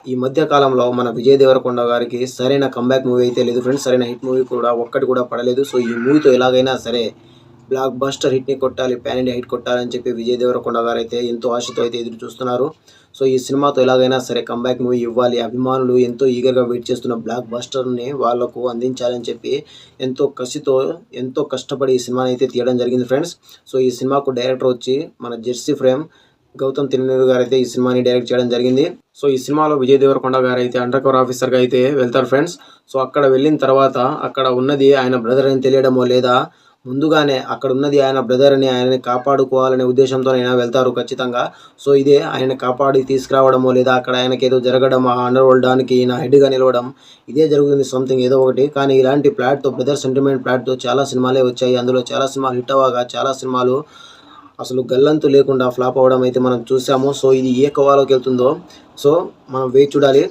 ఈ మధ్య కాలంలో మన విజయ్ దేవరకొండ గారికి సరైన కంబ్యాక్ మూవీ అయితే లేదు ఫ్రెండ్స్. సరైన హిట్ మూవీ కూడా ఒక్కటి కూడా పడలేదు. సో ఈ మూవీతో ఎలాగైనా సరే బ్లాక్ బస్టర్ హిట్ని కొట్టాలి, పాన్ ఇండియా హిట్ కొట్టాలని చెప్పి విజయ్ దేవరకొండ గారు అయితే ఎంతో ఆశతో అయితే ఎదురు చూస్తున్నారు. సో ఈ సినిమాతో ఎలాగైనా సరే కంబ్యాక్ మూవీ ఇవ్వాలి, అభిమానులు ఎంతో ఈగర్గా వెయిట్ చేస్తున్న బ్లాక్ బస్టర్ని వాళ్ళకు అందించాలని చెప్పి ఎంతో కసితో ఎంతో కష్టపడి ఈ సినిమాని అయితే తీయడం జరిగింది ఫ్రెండ్స్. సో ఈ సినిమాకు డైరెక్టర్ వచ్చి మన జెర్సీ ఫ్రేమ్ గౌతమ్ తిరునూరు గారు అయితే ఈ సినిమాని డైరెక్ట్ చేయడం జరిగింది. సో ఈ సినిమాలో విజయ్ దేవరకొండ గారు అయితే అండర్ కవర్ ఆఫీసర్గా అయితే వెళ్తారు ఫ్రెండ్స్. సో అక్కడ వెళ్ళిన తర్వాత అక్కడ ఉన్నది ఆయన బ్రదర్ అని తెలియడమో లేదా ముందుగానే అక్కడ ఉన్నది ఆయన బ్రదర్ అని ఆయనని కాపాడుకోవాలనే ఉద్దేశంతో ఆయన వెళ్తారు ఖచ్చితంగా. సో ఇదే ఆయన కాపాడి తీసుకురావడమో లేదా అక్కడ ఆయనకి ఏదో జరగడం, ఆ అండర్ వరల్డ్ డానికి ఈయన హెడ్గా నిలవడం, ఇదే జరుగుతుంది సంథింగ్ ఏదో ఒకటి. కానీ ఇలాంటి ప్లాట్తో బ్రదర్ సెంటిమెంట్ ప్లాట్తో చాలా సినిమాలే వచ్చాయి. అందులో చాలా సినిమాలు హిట్ అవ్వగా చాలా సినిమాలు అసలు గల్లంతు లేకుండా ఫ్లాప్ అవ్వడం అయితే మనం చూసాము. సో ఇది ఏ కోవాలోకి వెళ్తుందో సో మనం వేచి చూడాలి.